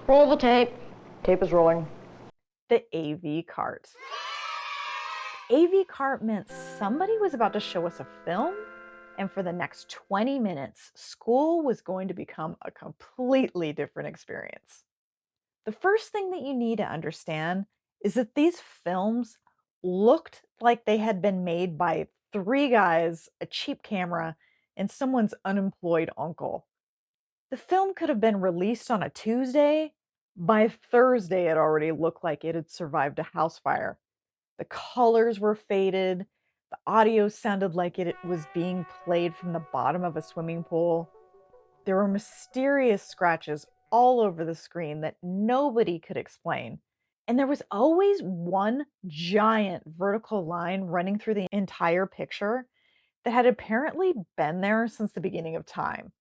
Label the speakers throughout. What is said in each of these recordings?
Speaker 1: Roll the tape.
Speaker 2: Tape is rolling.
Speaker 3: The AV cart. AV cart meant somebody was about to show us a film, and for the next 20 minutes, school was going to become a completely different experience. The first thing that you need to understand is that these films looked like they had been made by 3 guys, a cheap camera, and someone's unemployed uncle. The film could have been released on a Tuesday. By Thursday, it already looked like it had survived a house fire. The colors were faded. The audio sounded like it was being played from the bottom of a swimming pool. There were mysterious scratches all over the screen that nobody could explain. And there was always one giant vertical line running through the entire picture that had apparently been there since the beginning of time.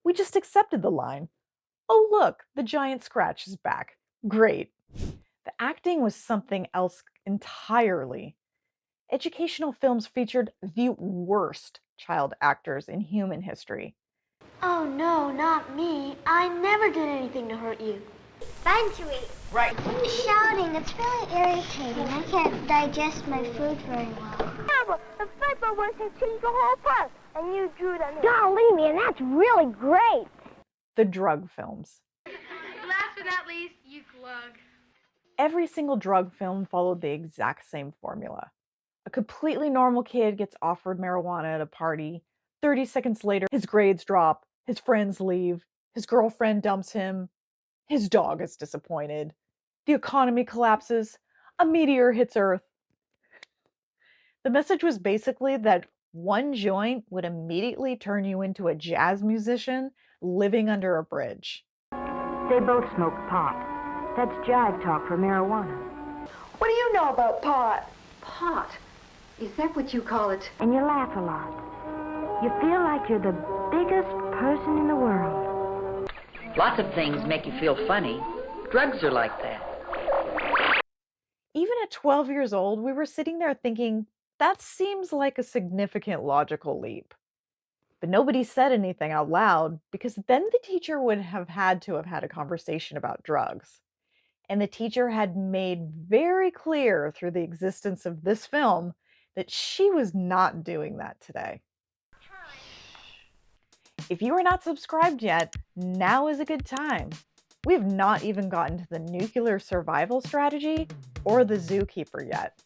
Speaker 3: We just accepted the line. Oh, look, the giant scratch is back. Great. The acting was something else entirely. Educational films featured the worst child actors in human history.
Speaker 4: Oh, no, not me. I never did anything to hurt you.
Speaker 5: Fun to eat.
Speaker 4: Right.
Speaker 5: Shouting, it's really irritating. I can't digest my food very well. The flipper wants to change the whole park, and you drew them in. Golly, man, that's really great.
Speaker 3: The drug films.
Speaker 6: Last but not least, you glug.
Speaker 3: Every single drug film followed the exact same formula. A completely normal kid gets offered marijuana at a party. 30 seconds later, his grades drop, his friends leave, his girlfriend dumps him, his dog is disappointed, the economy collapses, a meteor hits Earth. The message was basically that one joint would immediately turn you into a jazz musician living under a bridge.
Speaker 7: They both smoke pot. That's jive talk for marijuana.
Speaker 2: What do you know about pot?
Speaker 7: Pot? Is that what you call it? And you laugh a lot. You feel like you're the biggest person in the world.
Speaker 8: Lots of things make you feel funny. Drugs are like that.
Speaker 3: Even at 12 years old, we were sitting there thinking, that seems like a significant logical leap. But nobody said anything out loud because then the teacher would have had a conversation about drugs. And the teacher had made very clear through the existence of this film that she was not doing that today. If you are not subscribed yet, now is a good time. We have not even gotten to the nuclear survival strategy or the zookeeper yet.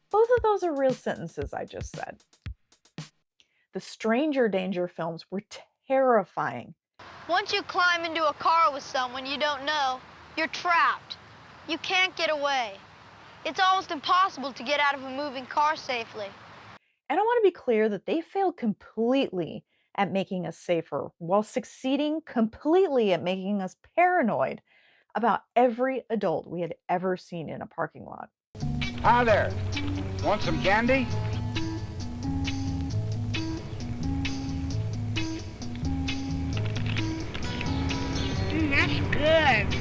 Speaker 3: Both of those are real sentences I just said. The stranger danger films were terrifying.
Speaker 6: Once you climb into a car with someone you don't know, you're trapped. You can't get away. It's almost impossible to get out of a moving car safely.
Speaker 3: And I want to be clear that they failed completely at making us safer, while succeeding completely at making us paranoid about every adult we had ever seen in a parking lot.
Speaker 9: Hi there. Want some candy?
Speaker 5: That's good.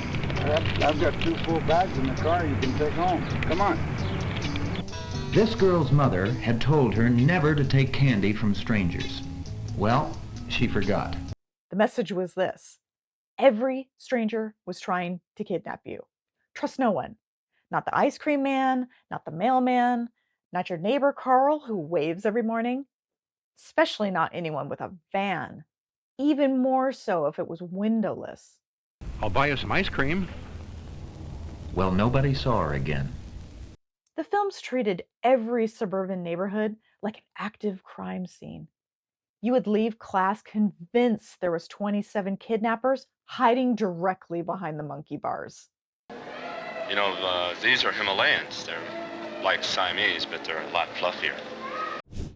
Speaker 9: Yep, I've got 2 full bags in the car you can take home. Come on.
Speaker 10: This girl's mother had told her never to take candy from strangers. Well, she forgot.
Speaker 3: The message was this: every stranger was trying to kidnap you. Trust no one. Not the ice cream man, not the mailman, not your neighbor Carl who waves every morning. Especially not anyone with a van. Even more so if it was windowless.
Speaker 11: I'll buy you some ice cream.
Speaker 10: Well, nobody saw her again.
Speaker 3: The films treated every suburban neighborhood like an active crime scene. You would leave class convinced there was 27 kidnappers hiding directly behind the monkey bars.
Speaker 12: You know, these are Himalayans. They're like Siamese, but they're a lot fluffier.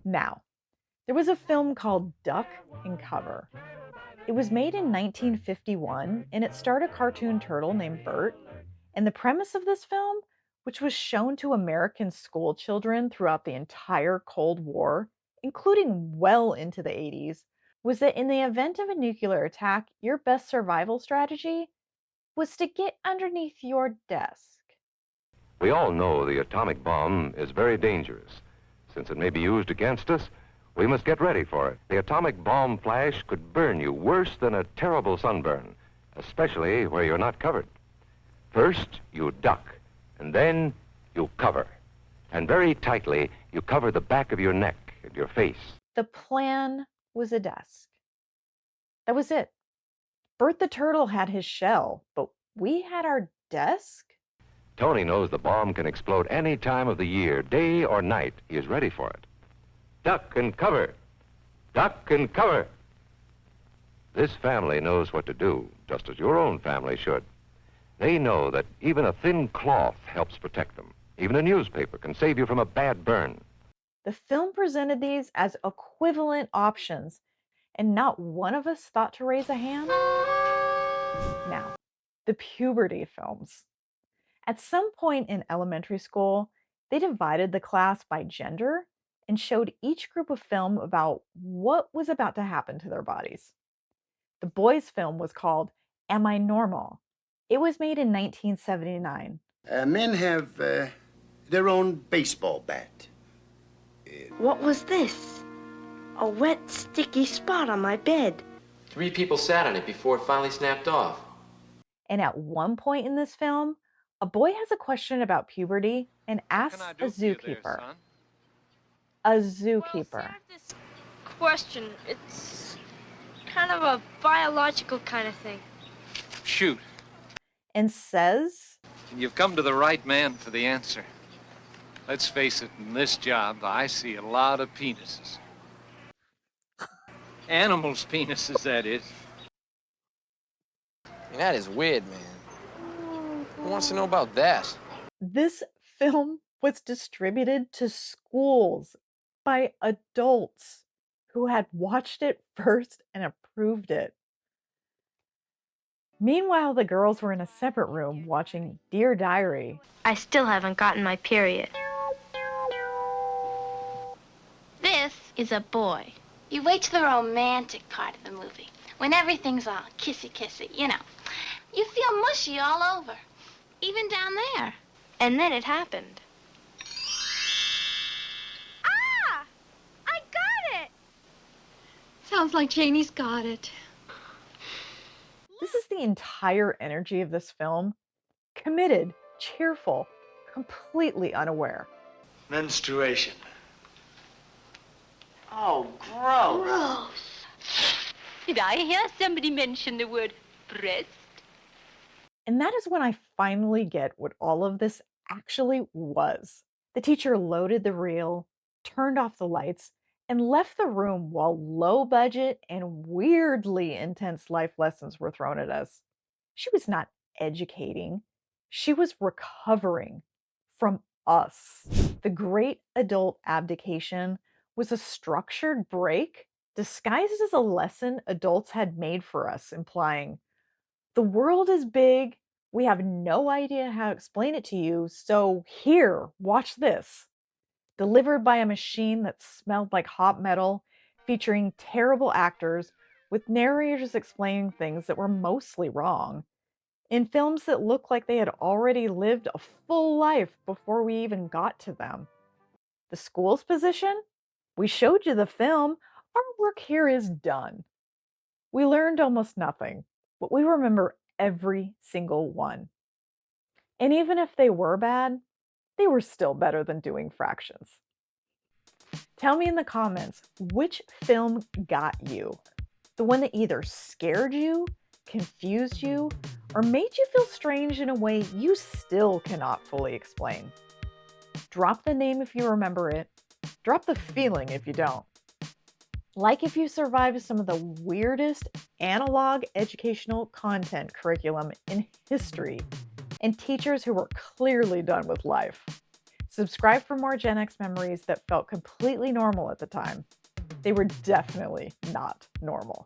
Speaker 3: Now, there was a film called Duck and Cover. It was made in 1951, and it starred a cartoon turtle named Bert. And the premise of this film, which was shown to American school children throughout the entire Cold War, including well into the 80s, was that in the event of a nuclear attack, your best survival strategy was to get underneath your desk.
Speaker 13: We all know the atomic bomb is very dangerous. Since it may be used against us, we must get ready for it. The atomic bomb flash could burn you worse than a terrible sunburn. especially where you're not covered. First, you duck, and then you cover. And very tightly, you cover the back of your neck and your face.
Speaker 3: The plan was a desk. That was it. Bert the Turtle had his shell, but we had our desk?
Speaker 13: Tony knows the bomb can explode any time of the year, day or night. He is ready for it. Duck and cover. Duck and cover. This family knows what to do, just as your own family should. They know that even a thin cloth helps protect them. Even a newspaper can save you from a bad burn.
Speaker 3: The film presented these as equivalent options, and not one of us thought to raise a hand. Now, the puberty films. At some point in elementary school, they divided the class by gender and showed each group a film about what was about to happen to their bodies. The boys' film was called Am I Normal? It was made in 1979.
Speaker 1: Men have their own baseball bat.
Speaker 14: What was this? A wet, sticky spot on my bed.
Speaker 15: 3 people sat on it before it finally snapped off.
Speaker 3: And at one point in this film, a boy has a question about puberty and asks a zookeeper. A zookeeper.
Speaker 4: Well, this question, it's kind of a biological kind of thing.
Speaker 16: Shoot.
Speaker 3: And says,
Speaker 16: You've come to the right man for the answer. Let's face it, in this job, I see a lot of penises. Animals' penises, that is.
Speaker 15: That is weird, man. Who wants to know about that?
Speaker 3: This film was distributed to schools by adults who had watched it first and approved it. Meanwhile, the girls were in a separate room watching Dear Diary.
Speaker 4: I still haven't gotten my period.
Speaker 17: This is a boy. You wait till the romantic part of the movie, when everything's all kissy-kissy, you know. You feel mushy all over, even down there.
Speaker 4: And then it happened.
Speaker 17: Ah! I got it!
Speaker 18: Sounds like Janie's got it.
Speaker 3: This is the entire energy of this film. Committed, cheerful, completely unaware.
Speaker 1: Menstruation.
Speaker 8: Oh, gross.
Speaker 18: Gross.
Speaker 17: Did I hear somebody mention the word breast?
Speaker 3: And that is when I finally get what all of this actually was. The teacher loaded the reel, turned off the lights, and left the room while low budget and weirdly intense life lessons were thrown at us. She was not educating. She was recovering from us. The great adult abdication was a structured break disguised as a lesson adults had made for us, implying, the world is big, we have no idea how to explain it to you, so here, watch this. Delivered by a machine that smelled like hot metal, featuring terrible actors, with narrators explaining things that were mostly wrong, in films that looked like they had already lived a full life before we even got to them. The school's position? We showed you the film. Our work here is done. We learned almost nothing, but we remember every single one. And even if they were bad, they were still better than doing fractions. Tell me in the comments, which film got you? The one that either scared you, confused you, or made you feel strange in a way you still cannot fully explain. Drop the name if you remember it. Drop the feeling if you don't. Like if you survived some of the weirdest analog educational content curriculum in history, and teachers who were clearly done with life. Subscribe for more Gen X memories that felt completely normal at the time. They were definitely not normal.